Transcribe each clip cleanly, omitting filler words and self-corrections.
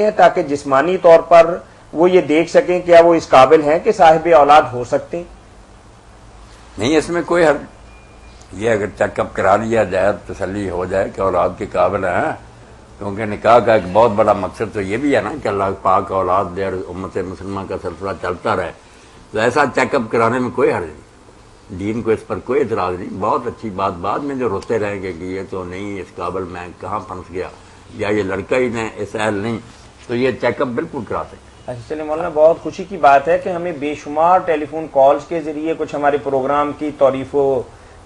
ہیں تاکہ جسمانی طور پر وہ یہ دیکھ سکیں کیا وہ اس قابل ہیں کہ صاحب اولاد ہو سکتے ہیں؟ نہیں، اس میں کوئی حرج، یہ اگر چیک اپ کرا لیا جائے تسلی ہو جائے کہ اولاد کے قابل ہیں، کیونکہ نکاح کا ایک بہت بڑا مقصد تو یہ بھی ہے نا کہ اللہ پاک اولاد دے اور امت مسلمہ کا سلسلہ چلتا رہے، تو ایسا چیک اپ کرانے میں کوئی حرج نہیں، دین کو اس پر کوئی اعتراض نہیں۔ بہت اچھی بات، بعد میں جو روتے رہیں گے کہ یہ تو نہیں اس قابل، میں کہاں پھنس گیا، یا یہ لڑکا ہی نہیں اس اہل نہیں، تو یہ چیک اپ بالکل کرا سکتے۔ اچھا چلے مولانا، بہت خوشی کی بات ہے کہ ہمیں بے شمار ٹیلی فون کالز کے ذریعے کچھ ہمارے پروگرام کی تعریف و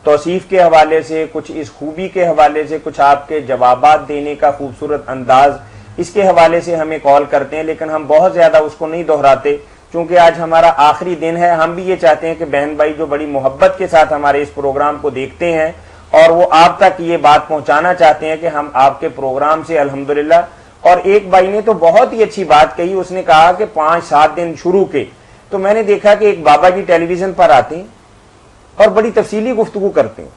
توصیف کے حوالے سے، کچھ اس خوبی کے حوالے سے، کچھ آپ کے جوابات دینے کا خوبصورت انداز، اس کے حوالے سے ہمیں کال کرتے ہیں، لیکن ہم بہت زیادہ اس کو نہیں دہراتے چونکہ آج ہمارا آخری دن ہے۔ ہم بھی یہ چاہتے ہیں کہ بہن بھائی جو بڑی محبت کے ساتھ ہمارے اس پروگرام کو دیکھتے ہیں اور وہ آپ تک یہ بات پہنچانا چاہتے ہیں کہ ہم آپ کے پروگرام سے الحمدللہ، اور ایک بھائی نے تو بہت ہی اچھی بات کہی، اس نے کہا کہ 5-7 دن شروع کے تو میں نے دیکھا کہ ایک بابا جی ٹیلی ویژن پر آتے ہیں اور بڑی تفصیلی گفتگو کرتے ہیں،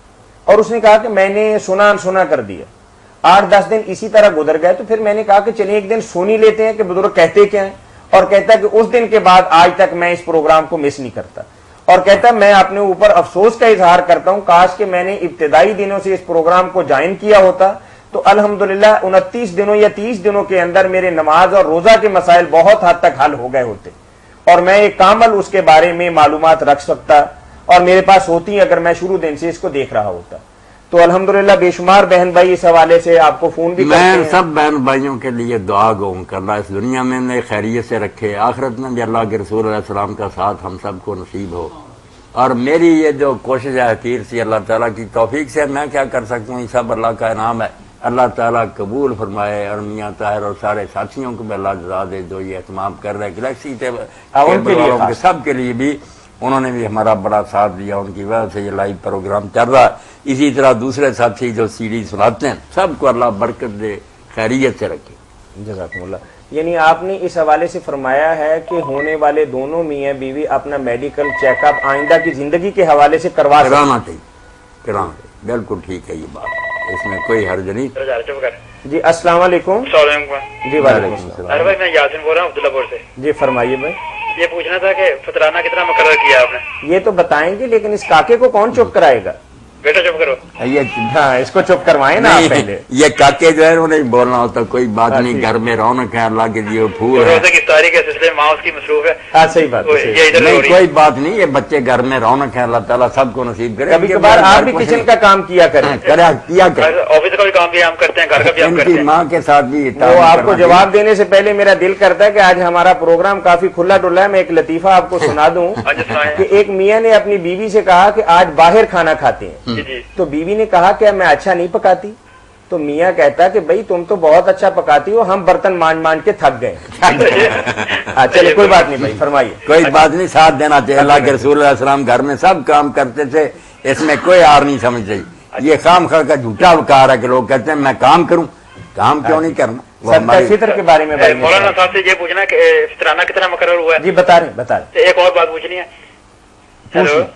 اور اس نے کہا کہ میں نے سنا کر دیا، 8-10 دن اسی طرح گزر گئے، تو پھر میں نے کہا کہ چلیں ایک دن سونی لیتے ہیں کہ بزرگ کہتے کیا ہیں، اور کہتا ہے کہ اس دن کے بعد آج تک میں اس پروگرام کو مس نہیں کرتا، اور کہتا ہے میں اپنے اوپر افسوس کا اظہار کرتا ہوں، کاش کہ میں نے ابتدائی دنوں سے اس پروگرام کو جوائن کیا ہوتا تو الحمدللہ 29 دنوں یا 30 دنوں کے اندر میرے نماز اور روزہ کے مسائل بہت حد تک حل ہو گئے ہوتے، اور میں ایک کامل اس کے بارے میں معلومات رکھ سکتا اور میرے پاس ہوتی اگر میں شروع دن سے اس کو دیکھ رہا ہوتا۔ تو الحمدللہ بے شمار بہن بھائی اس حوالے سے آپ کو فون بھی کرتے ہیں۔ میں سب بہن بھائیوں کے لیے دعا گو کہ اللہ اس دنیا میں انہیں خیریت سے رکھے، آخرت میں بھی اللہ کے رسول علیہ السلام کا ساتھ ہم سب کو نصیب ہو، اور میری یہ جو کوشش ہے حقیر سی اللہ تعالیٰ کی توفیق سے میں کیا کر سکتا ہوں، یہ سب اللہ کا انعام ہے، اللہ تعالیٰ قبول فرمائے، اور میاں طاہر اور سارے ساتھیوں کو بھی اللہ جزا دے جو یہ اہتمام کر رہے گلیکسی کے سب کے لیے بھی، انہوں نے بھی ہمارا بڑا ساتھ دیا، ان کی وجہ سے یہ لائیو پروگرام چل رہا ہے۔ اسی طرح دوسرے ساتھی جو سی ڈی سناتے ہیں سب کو اللہ برکت دے، خیریت سے رکھے۔ جزاکم اللہ۔ یعنی آپ نے اس حوالے سے فرمایا ہے کہ ہونے والے دونوں میاں بیوی اپنا میڈیکل چیک اپ آئندہ کی زندگی کے حوالے سے کرانا چاہیے، بالکل ٹھیک ہے یہ بات، اس میں کوئی حرج نہیں۔ جی السلام علیکم۔ جی وعلیکم السلام۔ ارے بھائی میں یاسین بول رہا ہوں عبداللہ پور سے۔ جی فرمائیے بھائی۔ یہ پوچھنا تھا کہ فطرانہ کتنا مقرر کیا آپ نے؟ یہ تو بتائیں گے، لیکن اس کاکے کو کون چپ کرائے گا؟ بیٹا چپ کرو۔ ہاں اس کو چپ کروائیں نا آپ پہلے۔ یہ کاکے جو ہے انہوں نے بولنا ہوتا، کوئی بات نہیں، گھر میں رونق ہے، اللہ کے دیے پھول ہے، روزے کی افطاری کے سلسلے میں ماں اس کی مصروف ہے۔ ہاں صحیح بات ہے، نہیں کوئی بات نہیں، یہ بچے گھر میں رونق ہے، اللہ تعالیٰ سب کو نصیب کرے۔ کبھی کبھار آپ بھی کچن کا کام کیا کریں، آفس کا بھی کام بھی ہم کرتے ہیں، گھر کا بھی ہم کرتے ہیں، ماں کے ساتھ بھی۔ وہ آپ کو جواب دینے سے پہلے میرا دل کرتا ہے کہ آج ہمارا پروگرام کافی کھلا ڈلا ہے، میں ایک لطیفہ آپ کو سنا دوں کہ ایک میاں نے اپنی بیوی سے کہا کہ آج باہر کھانا کھاتے ہیں، تو بیوی نے کہا کہ میں اچھا نہیں پکاتی، تو میاں کہتا کہ بھائی تم تو بہت اچھا پکاتی ہو، ہم برتن مان کے تھک گئے۔ چلے کوئی بات نہیں بھائی، فرمائیے۔ کوئی بات نہیں، ساتھ دینا چاہیے، اللہ کے رسول علیہ السلام گھر میں سب کام کرتے تھے، اس میں کوئی آر نہیں سمجھ رہی۔ یہ خام خواہ کا جھوٹا وقار ہے کہ لوگ کہتے ہیں میں کام کروں، کام کیوں نہیں کرنا۔ صدقہ فطر کے بارے میں مولانا صاحب سے یہ پوچھنا کہ فطرانہ کتنا مقرر ہوا ہے؟ جی بتا رہے۔ ایک اور بات پوچھنی ہے،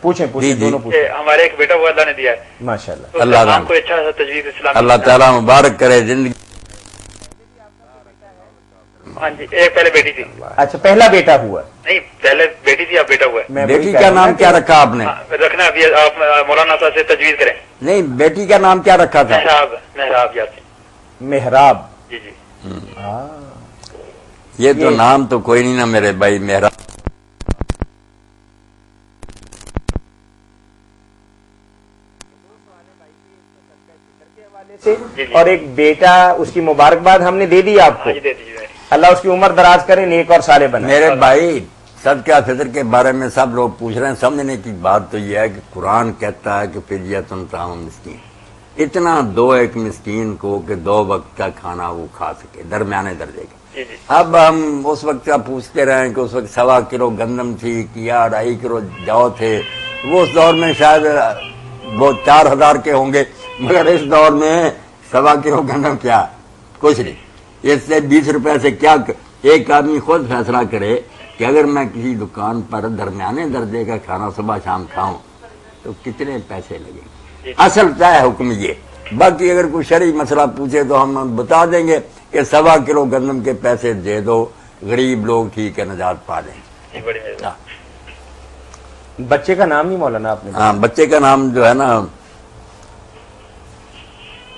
پوچھیں دونوں پوچھیں۔ ہمارے ایک بیٹا ہوا اللہ نے دیا ہے ماشاءاللہ، اللہ کو اچھا تجویز اسلام، اللہ تعالیٰ مبارک کرے زندگی۔ ہاں جی، ایک پہلے بیٹی تھی۔ اچھا پہلا بیٹا ہوا؟ نہیں پہلے بیٹی تھی، اب بیٹا ہوا ہے۔ بیٹی کا نام کیا رکھا آپ نے؟ رکھنا ابھی آپ مولانا صاحب سے تجویز کریں۔ نہیں بیٹی کا نام کیا رکھا تھا؟ محراب یاسین۔ محراب؟ جی جی۔ یہ تو نام تو کوئی نہیں نا میرے بھائی، محراب۔ اور ایک بیٹا، اس کی مبارکباد ہم نے دے دی آپ کو، اللہ اس کی عمر دراز کرے، نیک اور صالح بنے۔ میرے بھائی صدقہ فطر کے بارے میں سب لوگ پوچھ رہے ہیں، سمجھنے کی بات تو یہ ہے کہ قرآن کہتا ہے کہ فدیۃ طعام مسکین، اتنا دو ایک مسکین کو کہ 2 وقت کا کھانا وہ کھا سکے، درمیانے درجے کا۔ اب ہم اس وقت کا پوچھتے رہے کہ اس وقت 1.25 کلو گندم تھی یا 2.5 کلو جو تھے، وہ اس دور میں شاید وہ 4000 کے ہوں گے، مگر اس دور میں 1.25 کلو گندم کیا کچھ نہیں، اس سے 20 روپے سے کیا۔ ایک آدمی خود فیصلہ کرے کہ اگر میں کسی دکان پر درمیانے درجے کا کھانا صبح شام کھاؤں تو کتنے پیسے لگیں گے۔ اصل کیا ہے حکم یہ، باقی اگر کوئی شرعی مسئلہ پوچھے تو ہم بتا دیں گے، کہ 1.25 کلو گندم کے پیسے دے دو، غریب لوگ ٹھیک ہے نجات پا لیں۔ جی بڑی مہربانی۔ بچے کا نام نہیں مولانا آپ نے؟ ہاں بچے کا نام جو ہے نا،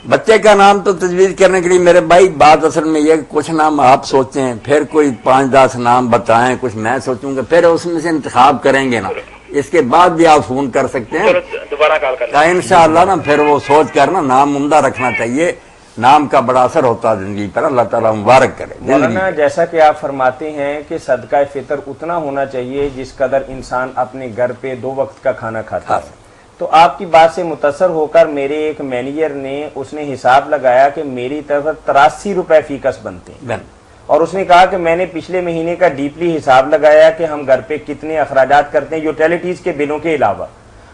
بچے کا نام تو تجویز کرنے کے لیے میرے بھائی بات اصل میں یہ کہ کچھ نام آپ سوچیں، پھر کوئی 5-10 نام بتائیں، کچھ میں سوچوں گا، پھر اس میں سے انتخاب کریں گے نا، اس کے بعد بھی آپ فون کر سکتے ہیں چلو دوبارہ کال کر لیں۔ انشاءاللہ نا، پھر وہ سوچ کر نا نام عمدہ رکھنا چاہیے، نام کا بڑا اثر ہوتا ہے زندگی پر، اللہ تعالیٰ مبارک کرے مولانا جیسا کہ آپ فرماتے ہیں کہ صدقہ فطر اتنا ہونا چاہیے جس قدر انسان اپنے گھر پہ 2 وقت کا کھانا کھاتا ہے، تو آپ کی بات سے متاثر ہو کر میرے ایک مینیجر نے اس نے حساب لگایا کہ میری طرف 83 روپے فی کس بنتے ہیں، اور اس نے کہا کہ میں نے پچھلے مہینے کا ڈیپلی حساب لگایا کہ ہم گھر پہ کتنے اخراجات کرتے ہیں یوٹیلیٹیز کے بلوں کے علاوہ،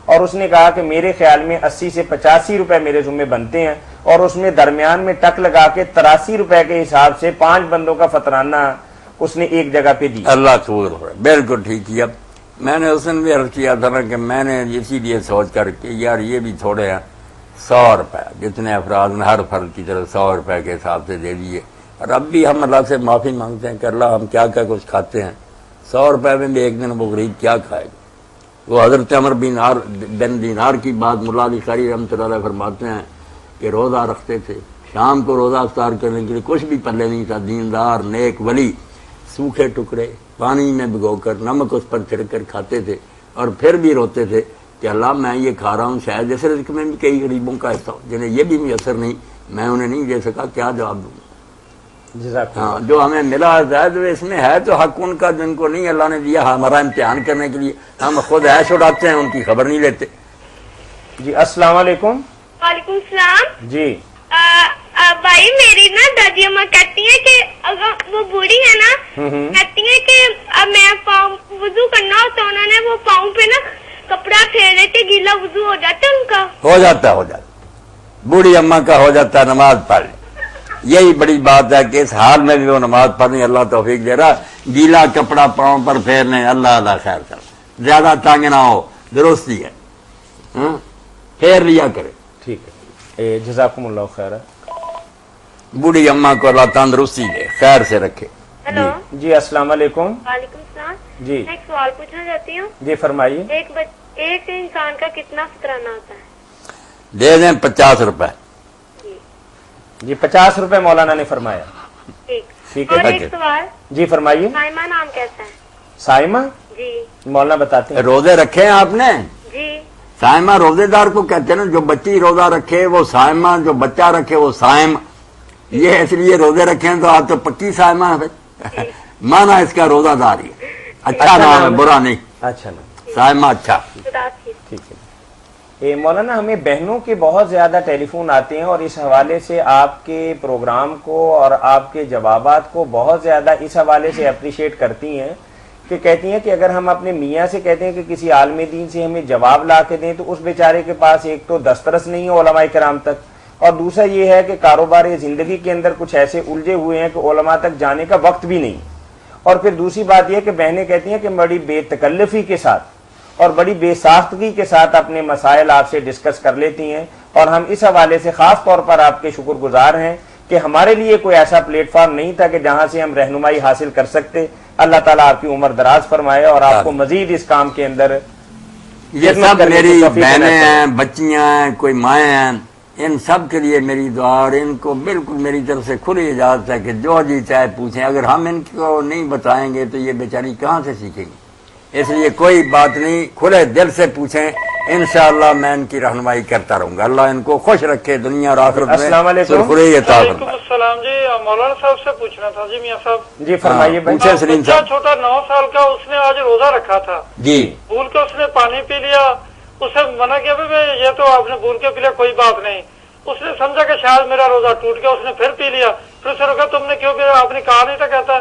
اور اس نے کہا کہ میرے خیال میں 80 سے 85 روپے میرے ذمہ بنتے ہیں، اور اس میں درمیان میں ٹک لگا کے 83 روپے کے حساب سے 5 بندوں کا فطرانہ اس نے ایک جگہ پہ دی۔ اللہ قبول ہو رہا ہے، بالکل ٹھیک کیا۔ میں نے اس دن بھی عرض کیا تھا نا کہ میں نے اسی لیے سوچ کر کہ یار یہ بھی تھوڑے ہیں، 100 روپے جتنے افراد نے ہر فرد کی طرف 100 روپے کے حساب سے دے دیے، اور اب بھی ہم اللہ سے معافی مانگتے ہیں کہ اللہ ہم کیا کیا کچھ کھاتے ہیں، 100 روپے میں بھی ایک دن وہ غریب کیا کھائے گا۔ وہ حضرت عمر بن دینار کی بات مولا علی قاری رحمۃ اللہ علیہ فرماتے ہیں کہ روزہ رکھتے تھے، شام کو روزہ افطار کرنے کے لیے کچھ بھی پلے نہیں تھا، دیندار نیک ولی سوکھے ٹکڑے پانی میں بھگو کر نمک اس پر چھڑک کر کھاتے تھے، اور پھر بھی روتے تھے کہ اللہ میں یہ کھا رہا ہوں، شاید اس رزق میں بھی کئی غریبوں کا حصہ ہو جنہیں یہ بھی میسر نہیں، میں انہیں نہیں دے سکا، کیا جواب دوں؟ ہاں جو ہمیں ملا ہے تو اس میں ہے تو حق ان کا جن کو نہیں اللہ نے دیا، ہمارا امتحان کرنے کے لیے، ہم خود عیش اڑاتے ہیں، ان کی خبر نہیں لیتے۔ جی السلام علیکم۔ وعلیکم السلام۔ جی بھائی میری نا دادی اماں کہتی ہیں کہ اگر وہ بوڑھی ہے نا، کہتی ہیں کہ اب میں پاؤں وضو کرنا ہو تو انہوں نے وہ پاؤں پہ نا کپڑا پھیر دیتے، گیلا وضو ہو جاتا ہے ان کا؟ ہو جاتا ہے بوڑھی اماں کا ہو جاتا ہے، نماز پڑھ لیں، یہی بڑی بات ہے کہ اس حال میں بھی وہ نماز پڑھنی، اللہ توفیق دے رہا، گیلا کپڑا پاؤں پر پھیرنے، اللہ اللہ خیر کر، زیادہ تنگ نہ ہو، درستی ہے، پھیر لیا کرے۔ ٹھیک ہے، جزاکم اللہ خیر۔ بوڑھی اماں کو اللہ تندرستی دے، خیر سے رکھے۔ ہیلو جی السلام علیکم۔ وعلیکم السلام۔ جی میں ایک سوال پوچھنا چاہتی ہوں، جی فرمائیے۔ ایک انسان کا کتنا فطرانہ ہوتا ہے؟ دے دیں 50 روپے۔ جی 50 روپے مولانا نے فرمایا۔ ٹھیک اور ہے ایک سوال، جی فرمائیے۔ سائمہ نام کیسا ہے؟ سائمہ جی مولانا بتاتے ہیں۔ روزے رکھے ہیں آپ نے؟ جی سائمہ روزے دار کو کہتے ہیں نا، جو بچی روزہ رکھے وہ سائمہ، جو بچہ رکھے وہ سائم، یہ اس لیے روزے رکھے ہیں تو آپ تو پکی سائمہ ہے، مانا اس کا روزہ دار ہی، اچھا نام ہے، برا نہیں، اچھا نا، سائمہ اچھا۔ خدا حافظ۔ ٹھیک ہے۔ مولانا ہمیں بہنوں کے بہت زیادہ ٹیلی فون آتے ہیں، اور اس حوالے سے آپ کے پروگرام کو اور آپ کے جوابات کو بہت زیادہ اس حوالے سے اپریشیٹ کرتی ہیں کہ کہتی ہیں کہ اگر ہم اپنے میاں سے کہتے ہیں کہ کسی عالم دین سے ہمیں جواب لا کے دیں تو اس بیچارے کے پاس ایک تو دسترس نہیں ہے علماء کرام تک، اور دوسرا یہ ہے کہ کاروبار زندگی کے اندر کچھ ایسے الجھے ہوئے ہیں کہ علماء تک جانے کا وقت بھی نہیں، اور پھر دوسری بات یہ کہ بہنیں کہتی ہیں کہ بڑی بے تکلفی کے ساتھ اور بڑی بے ساختگی کے ساتھ اپنے مسائل آپ سے ڈسکس کر لیتی ہیں، اور ہم اس حوالے سے خاص طور پر آپ کے شکر گزار ہیں کہ ہمارے لیے کوئی ایسا پلیٹ فارم نہیں تھا کہ جہاں سے ہم رہنمائی حاصل کر سکتے۔ اللہ تعالیٰ آپ کی عمر دراز فرمائے اور آپ کو مزید اس کام کے اندر، یہ سب میری بہنیں ہیں، بچیاں ہیں، کوئی مائیں ہیں، ان سب کے لیے میری دعا، اور ان کو بالکل میری طرف سے کھلی اجازت ہے کہ جو جی چاہے پوچھیں، اگر ہم ان کو نہیں بتائیں گے تو یہ بیچاری کہاں سے سیکھیں گی، اس لیے کوئی بات نہیں، کھلے دل سے پوچھیں، انشاءاللہ میں ان کی رہنمائی کرتا رہوں گا، اللہ ان کو خوش رکھے دنیا اور آخرت میں۔ السلام علیکم۔ وعلیکم السلام جی، مولانا صاحب سے پوچھنا تھا جی، میاں صاحب جی فرمائیے بھائی۔ پوچھیں سلیم بچہ صاحب۔ چھوٹا 9 سال کا، اس نے آج روزہ رکھا تھا، جی بھول کے اس نے پانی پی لیا، اسے منع کیا بھی یہ تو آپ نے بھول کے پی لیا، کوئی بات نہیں، اس نے سمجھا کہ شاید میرا روزہ ٹوٹ گیا، اس نے پھر پی لیا، پھر اسے روکا تم نے کیوں پیا، آپ نے کہا نہیں تھا، کہتا